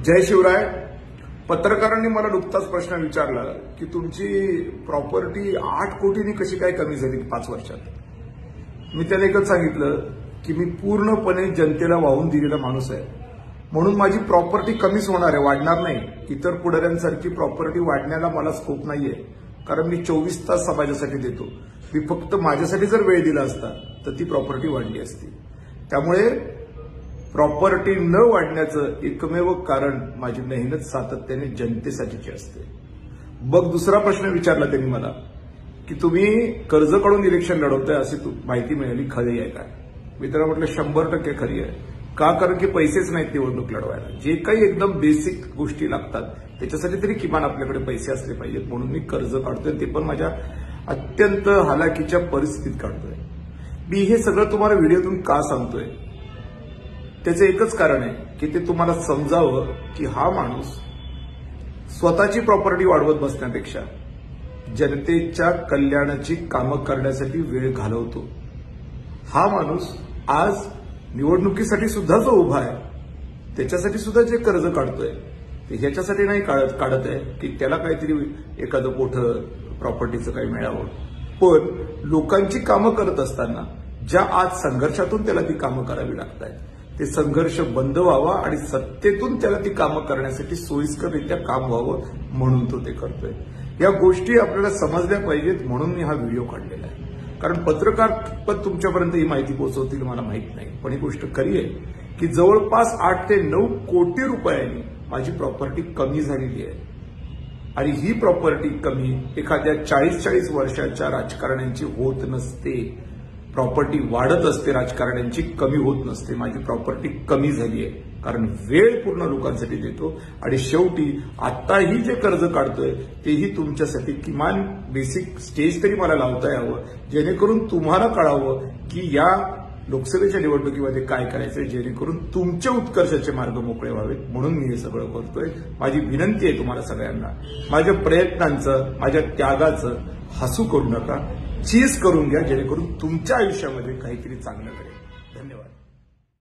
जय शिवराय। पत्रकारांनी मला नुकताच प्रश्न विचारला की तुमची प्रॉपर्टी 8 कोटींनी कशी काय कमी झाली 5 वर्षात। मी त्याला एकच सांगितलं की मी पूर्णपणे जनतेला वाहून दिलेला माणूस आहे, म्हणून माझी प्रॉपर्टी कमीच होणार आहे, वाढणार नाही। इतर पुढाऱ्यांसारखी प्रॉपर्टी वाढण्याला मला स्कोप नाहीये, कारण मी 24 तास समाजासाठी देतो। मी फक्त माझ्यासाठी जर वेळ दिला असता तर ती प्रॉपर्टी वाढली असती। त्यामुळे प्रॉपर्टी न वाढण्याचं एकमेव कारण माझी मेहनत सातत्याने जनतेसाठीची असते। मग दुसरा प्रश्न विचारला त्यांनी मला की तुम्ही कर्ज काढून इलेक्शन लढवताय अशी माहिती मिळाली, खरी आहे काय? मी त्याला म्हटलं 100% खरी आहे। का? कारण की पैसेच नाहीत निवडणूक लढवायला। जे काही एकदम बेसिक गोष्टी लागतात त्याच्यासाठी तरी किमान आपल्याकडे पैसे असले पाहिजेत, म्हणून मी कर्ज काढतोय, ते पण माझ्या अत्यंत हालाकीच्या परिस्थितीत काढतोय। मी हे सगळं तुम्हाला व्हिडिओतून का सांगतोय? त्याचं एकच कारण आहे की ते तुम्हाला समजावं की हा माणूस स्वतःची प्रॉपर्टी वाढवत बसण्यापेक्षा जनतेच्या कल्याणाची कामं करण्यासाठी वेळ घालवतो। हा माणूस आज निवडणुकीसाठी सुद्धा जो उभा आहे त्याच्यासाठी सुद्धा जे कर्ज काढतोय ते ह्याच्यासाठी नाही काढत आहे की त्याला काहीतरी एखादं मोठं प्रॉपर्टीचं काही मिळावं, पण लोकांची कामं करत असताना ज्या आज संघर्षातून त्याला ती कामं करावी लागतात ते संघर्ष बंद व्हावा आणि सत्तेतून त्याला ती कामं करण्यासाठी सोयीस्कररित्या काम व्हावं म्हणून तो ते करतोय। या गोष्टी आपल्याला समजल्या पाहिजेत, म्हणून मी हा व्हिडिओ काढलेला आहे। कारण पत्रकार कितपत तुमच्यापर्यंत ही माहिती पोहोचवतील मला माहित नाही, पण ही गोष्ट खरी आहे की जवळपास 8 ते 9 कोटी रुपयांनी माझी प्रॉपर्टी कमी झालेली आहे। आणि ही प्रॉपर्टी कमी एखाद्या 40-40 वर्षाच्या राजकारण्यांची होत नसते। प्रॉपर्टी वाढत असते, राजकारण्यांची कमी होत नसते। माझी प्रॉपर्टी कमी झाली आहे कारण वेळ पूर्ण लोकांसाठी देतो। आणि शेवटी आताही जे कर्ज काढतोय तेही तुमच्यासाठी किमान बेसिक स्टेज तरी मला लावता यावं, जेणेकरून तुम्हाला कळावं की या लोकसभेच्या निवडणुकीमध्ये काय करायचंय, जेणेकरून तुमच्या उत्कर्षाचे मार्ग मोकळे व्हावेत। म्हणून मी हे सगळं करतोय। माझी विनंती आहे तुम्हाला सगळ्यांना, माझ्या प्रयत्नांचं, माझ्या त्यागाचं हसू करू नका, चीज करून घ्या, जेणेकरून तुमच्या आयुष्यामध्ये काहीतरी चांगलं घडेल। धन्यवाद।